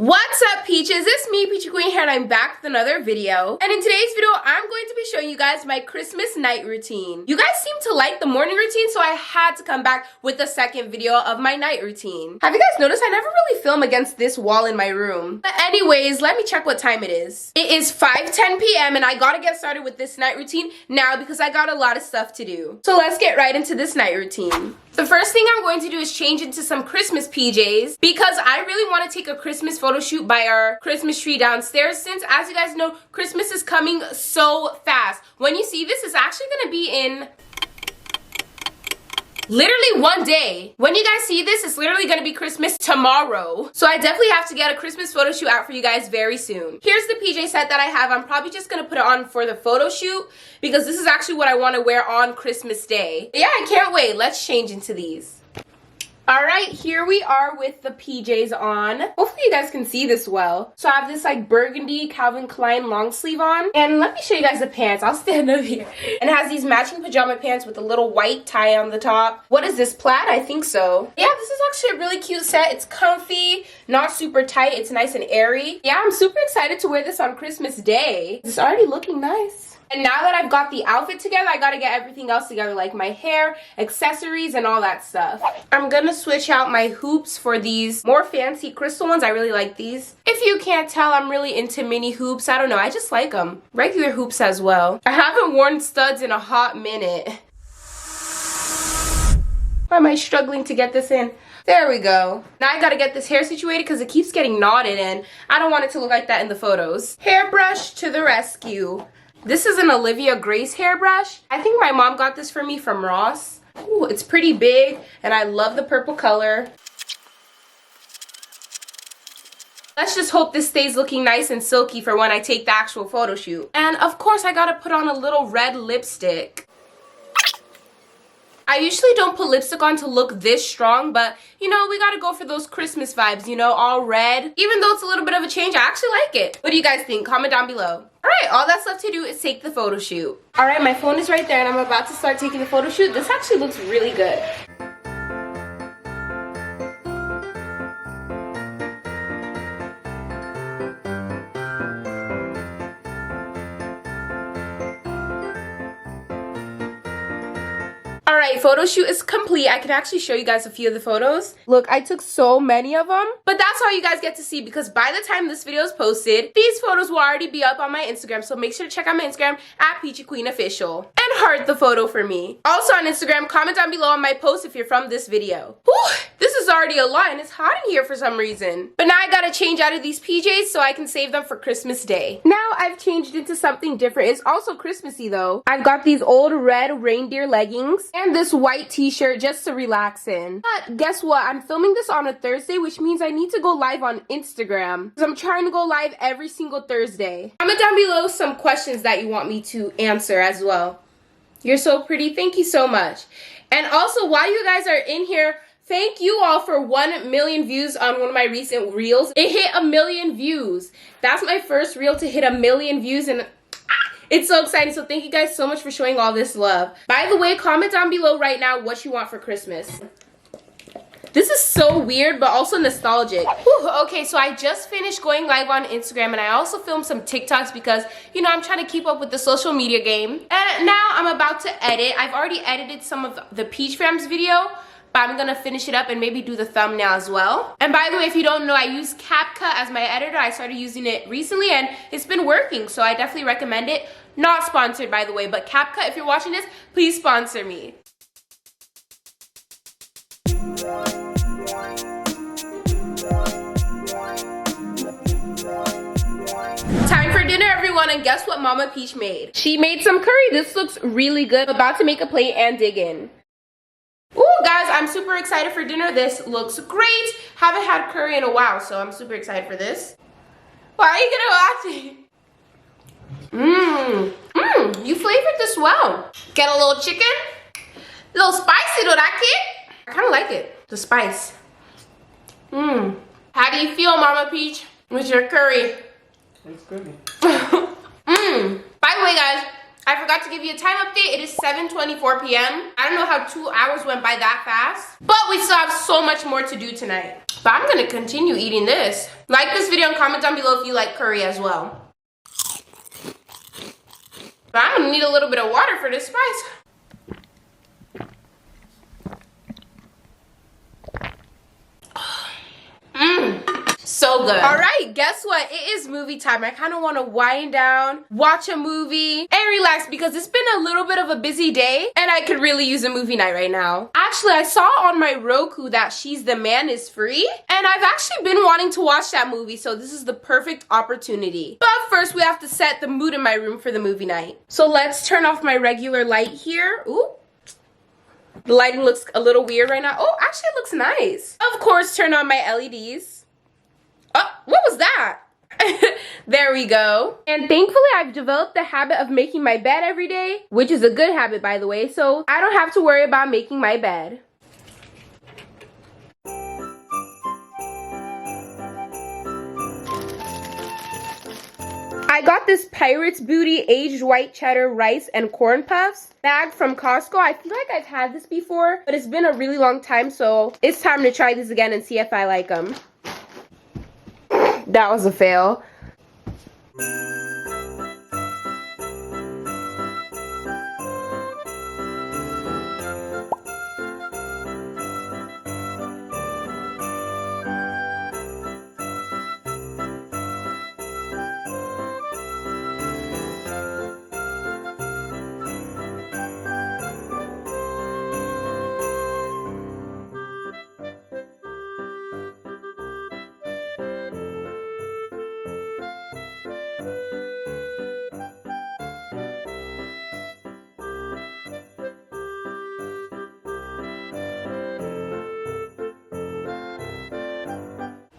What's up, Peaches? It's me, Peachy Queen here, and I'm back with another video. And in today's video, I'm going to be showing you guys my Christmas night routine. You guys seem to like the morning routine, so I had to come back with the second video of my night routine. Have you guys noticed I never really film against this wall in my room? But anyways, let me check what time it is. It is 5:10 p.m. and I gotta get started with this night routine now because I got a lot of stuff to do. So let's get right into this night routine. The first thing I'm going to do is change into some Christmas PJs because I really want to take a Christmas photo shoot by our Christmas tree downstairs since, as you guys know, Christmas is coming so fast. When you see this, it's actually going to be in literally one day. When you guys see this, it's literally going to be Christmas tomorrow. So I definitely have to get a Christmas photo shoot out for you guys very soon. Here's the PJ set that I have. I'm probably just going to put it on for the photo shoot because this is actually what I want to wear on Christmas Day. But yeah, I can't wait. Let's change into these. Alright, here we are with the PJs on. Hopefully you guys can see this well. So I have this like burgundy Calvin Klein long sleeve on. And let me show you guys the pants. I'll stand over here. And it has these matching pajama pants with a little white tie on the top. What is this, plaid? I think so. Yeah, this is actually a really cute set. It's comfy, not super tight. It's nice and airy. Yeah, I'm super excited to wear this on Christmas Day. It's already looking nice. And now that I've got the outfit together, I gotta get everything else together, like my hair, accessories, and all that stuff. I'm gonna switch out my hoops for these more fancy crystal ones. I really like these. If you can't tell, I'm really into mini hoops. I don't know, I just like them. Regular hoops as well. I haven't worn studs in a hot minute. Why am I struggling to get this in? There we go. Now I gotta get this hair situated because it keeps getting knotted and I don't want it to look like that in the photos. Hairbrush to the rescue. This is an Olivia Grace hairbrush. I think my mom got this for me from Ross. Ooh, it's pretty big and I love the purple color. Let's just hope this stays looking nice and silky for when I take the actual photo shoot. And of course I gotta put on a little red lipstick. I usually don't put lipstick on to look this strong, but you know, we gotta go for those Christmas vibes, you know, all red. Even though it's a little bit of a change, I actually like it. What do you guys think? Comment down below. Alright, all that's left to do is take the photo shoot. Alright, my phone is right there and I'm about to start taking the photo shoot. This actually looks really good. Alright, photo shoot is complete. I can actually show you guys a few of the photos. Look, I took so many of them. But that's all you guys get to see because by the time this video is posted, these photos will already be up on my Instagram. So make sure to check out my Instagram at Peachy Queen Official. And heart the photo for me. Also on Instagram, comment down below on my post if you're from this video. Whew, this is already a lot and it's hot in here for some reason. But now I gotta change out of these PJs so I can save them for Christmas Day. Now I've changed into something different. It's also Christmassy though. I've got these old red reindeer leggings and this white t-shirt just to relax in. But guess what? I'm filming this on a Thursday, which means I need to go live on Instagram because I'm trying to go live every single Thursday. Comment down below some questions that you want me to answer as well. You're so pretty. Thank you so much. And also, while you guys are in here, thank you all for 1 million views on one of my recent reels. It hit 1 million views. That's my first reel to hit 1 million views and it's so exciting, so thank you guys so much for showing all this love. By the way, comment down below right now what you want for Christmas. This is so weird, but also nostalgic. Whew, okay, so I just finished going live on Instagram, and I also filmed some TikToks because, you know, I'm trying to keep up with the social media game. And now I'm about to edit. I've already edited some of the Peach Fam's video, but I'm gonna finish it up and maybe do the thumbnail as well. And by the way, if you don't know, I use CapCut as my editor. I started using it recently and it's been working, so I definitely recommend it. Not sponsored, by the way, but CapCut, if you're watching this, please sponsor me. Time for dinner, everyone, and guess what Mama Peach made? She made some curry. This looks really good. I'm about to make a plate and dig in. Ooh, guys, I'm super excited for dinner. This looks great. Haven't had curry in a while, so I'm super excited for this. Why are you gonna watch it? You flavored this well. Get a little chicken. A little spicy, don't I, kid? I kind of like it, the spice. How do you feel, Mama Peach, with your curry? It's good. By the way, guys, I forgot to give you a time update. It is 7:24 p.m. I don't know how 2 hours went by that fast, but we still have so much more to do tonight. But I'm gonna continue eating this. Like this video and comment down below if you like curry as well. But I'm gonna need a little bit of water for this spice. So good. All right, guess what? It is movie time. I kind of want to wind down, watch a movie, and relax because it's been a little bit of a busy day and I could really use a movie night right now. Actually, I saw on my Roku that She's the Man is free, and I've actually been wanting to watch that movie, so this is the perfect opportunity. But first, we have to set the mood in my room for the movie night. So let's turn off my regular light here. Ooh. The lighting looks a little weird right now. Oh, actually it looks nice. Of course, turn on my LEDs. Oh, what was that? There we go. And thankfully, I've developed the habit of making my bed every day, which is a good habit, by the way, so I don't have to worry about making my bed. I got this Pirate's Booty aged white cheddar rice and corn puffs bag from Costco. I feel like I've had this before, but it's been a really long time, so it's time to try these again and see if I like them. That was a fail.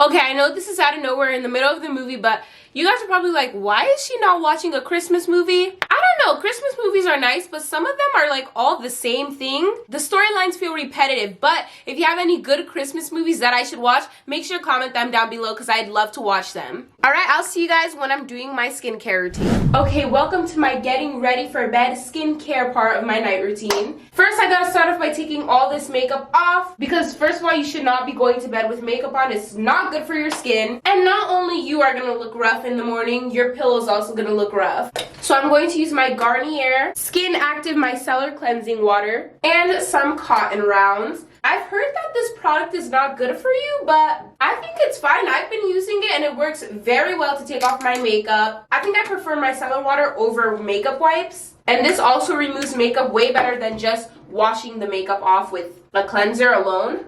Okay, I know this is out of nowhere in the middle of the movie, but you guys are probably like, why is she not watching a Christmas movie? I don't know, Christmas movies are nice, but some of them are like all the same thing. The storylines feel repetitive, but if you have any good Christmas movies that I should watch, make sure to comment them down below because I'd love to watch them. Alright, I'll see you guys when I'm doing my skincare routine. Okay, welcome to my getting ready for bed skincare part of my night routine. First, I gotta start off by taking all this makeup off because first of all, you should not be going to bed with makeup on. It's not good for your skin. And not only you are gonna look rough in the morning, your pillow is also gonna look rough. So I'm going to use my Garnier Skin Active Micellar Cleansing Water and some cotton rounds. I've heard that this product is not good for you, but I think it's fine. I've been using it and it works very well to take off my makeup. I think I prefer micellar water over makeup wipes. And this also removes makeup way better than just washing the makeup off with a cleanser alone.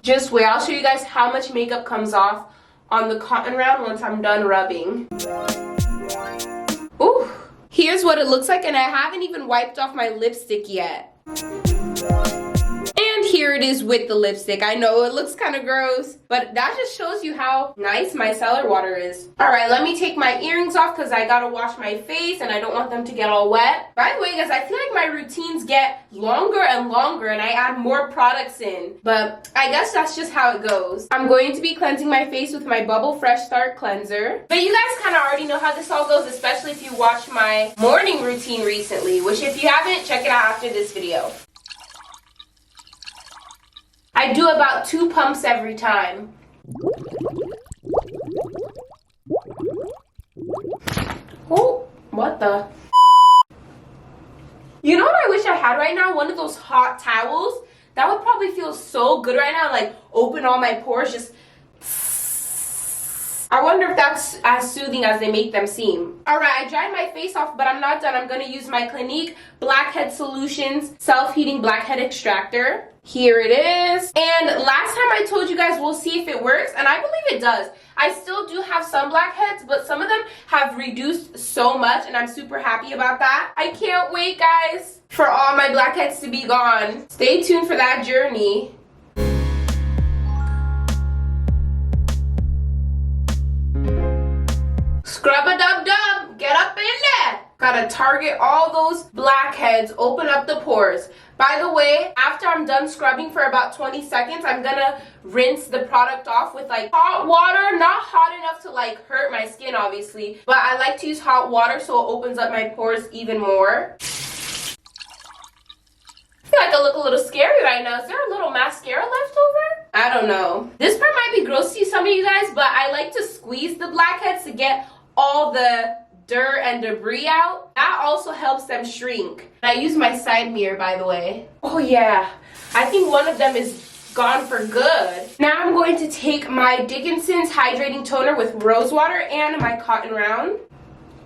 Just wait, I'll show you guys how much makeup comes off on the cotton round once I'm done rubbing. Ooh, here's what it looks like, and I haven't even wiped off my lipstick yet. And here it is with the lipstick. I know it looks kind of gross, but that just shows you how nice micellar water is. Alright, let me take my earrings off because I gotta wash my face and I don't want them to get all wet. By the way, guys, I feel like my routines get longer and longer and I add more products in, but I guess that's just how it goes. I'm going to be cleansing my face with my Bubble Fresh Start Cleanser. But you guys kind of already know how this all goes, especially if you watched my morning routine recently, which if you haven't, check it out after this video. I do about 2 pumps every time. Oh, what the? You know what I wish I had right now? One of those hot towels. That would probably feel so good right now. Like, open all my pores, just... I wonder if that's as soothing as they make them seem. Alright, I dried my face off, but I'm not done. I'm going to use my Clinique Blackhead Solutions Self-Heating Blackhead Extractor. Here it is. And last time I told you guys we'll see if it works, and I believe it does. I still do have some blackheads, but some of them have reduced so much, and I'm super happy about that. I can't wait, guys, for all my blackheads to be gone. Stay tuned for that journey. Scrub-a-dub-dub, get up in there. Gotta target all those blackheads, open up the pores. By the way, after I'm done scrubbing for about 20 seconds, I'm gonna rinse the product off with like hot water. Not hot enough to like hurt my skin, obviously, but I like to use hot water so it opens up my pores even more. I feel like I look a little scary right now. Is there a little mascara left over? I don't know. This part might be gross to some of you guys, but I like to squeeze the blackheads to get all the dirt and debris out. That also helps them shrink. I use my side mirror, by the way. Oh yeah, I think one of them is gone for good. Now I'm going to take my Dickinson's hydrating toner with rose water and my cotton round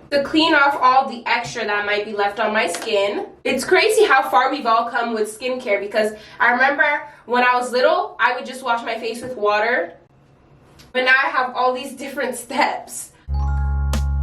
to clean off all the extra that might be left on my skin. It's crazy how far we've all come with skincare, because I remember when I was little, I would just wash my face with water, but now I have all these different steps.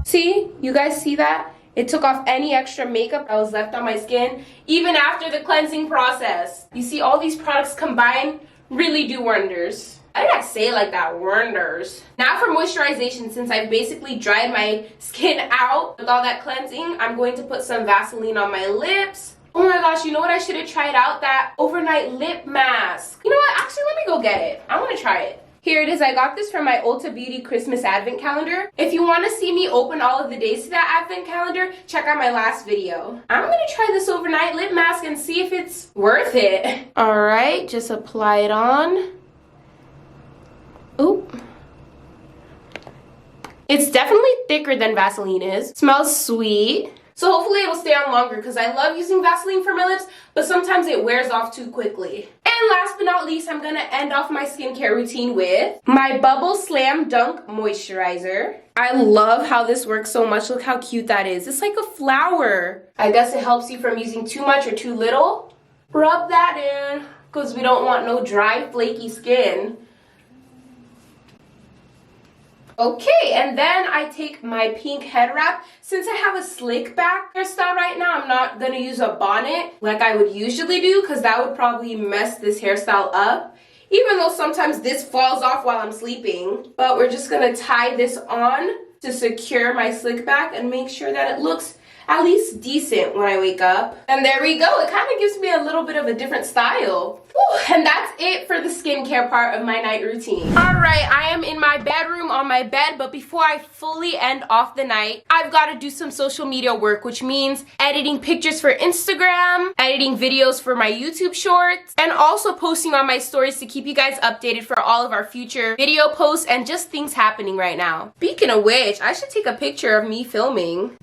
See, you guys see that? It took off any extra makeup that was left on my skin, even after the cleansing process. You see, all these products combined really do wonders. I did not say it like that, wonders. Now for moisturization, since I've basically dried my skin out with all that cleansing, I'm going to put some Vaseline on my lips. Oh my gosh, you know what? I should have tried out that overnight lip mask. You know what? Actually, let me go get it. I want to try it. Here it is. I got this from my Ulta Beauty Christmas Advent Calendar. If you want to see me open all of the days to that Advent Calendar, check out my last video. I'm going to try this overnight lip mask and see if it's worth it. All right, just apply it on. Oop. It's definitely thicker than Vaseline is. Smells sweet. So hopefully it'll stay on longer, because I love using Vaseline for my lips, but sometimes it wears off too quickly. And last but not least, I'm going to end off my skincare routine with my Bubble Slam Dunk Moisturizer. I love how this works so much. Look how cute that is. It's like a flower. I guess it helps you from using too much or too little. Rub that in, because we don't want no dry, flaky skin. Okay, and then I take my pink head wrap. Since I have a slick back hairstyle right now, I'm not going to use a bonnet like I would usually do, because that would probably mess this hairstyle up. Even though sometimes this falls off while I'm sleeping. But we're just going to tie this on to secure my slick back and make sure that it looks at least decent when I wake up. And there we go. It kind of gives me a little bit of a different style. Whew, and that's it for the skincare part of my night routine. All right, I am in my bedroom on my bed, but before I fully end off the night, I've got to do some social media work, which means editing pictures for Instagram, editing videos for my YouTube shorts, and also posting on my stories to keep you guys updated for all of our future video posts and just things happening right now. Speaking of which, I should take a picture of me filming.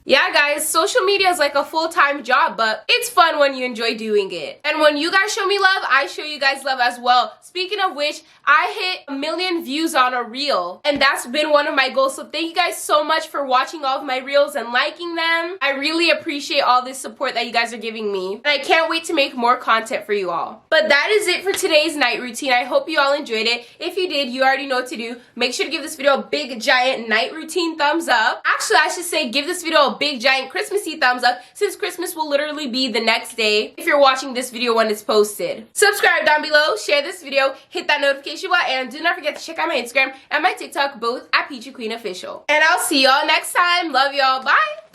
Yeah, guys, social media is like a full-time job, but it's fun when you enjoy doing it. And when you guys show me love, I show you guys love as well. Speaking of which, I hit 1 million views on a reel, and that's been one of my goals. So thank you guys so much for watching all of my reels and liking them. I really appreciate all this support that you guys are giving me, and I can't wait to make more content for you all. But that is it for today's night routine. I hope you all enjoyed it. If you did, you already know what to do. Make sure to give this video a big, giant night routine thumbs up. Actually, I should say give this video a big, giant Christmassy thumbs up, since Christmas will literally be the next day if you're watching this video when it's posted. Subscribe down below, share this video, hit that notification bell, and do not forget to check out my Instagram and my TikTok, both at Peachy Queen Official. And I'll see y'all next time. Love y'all. Bye.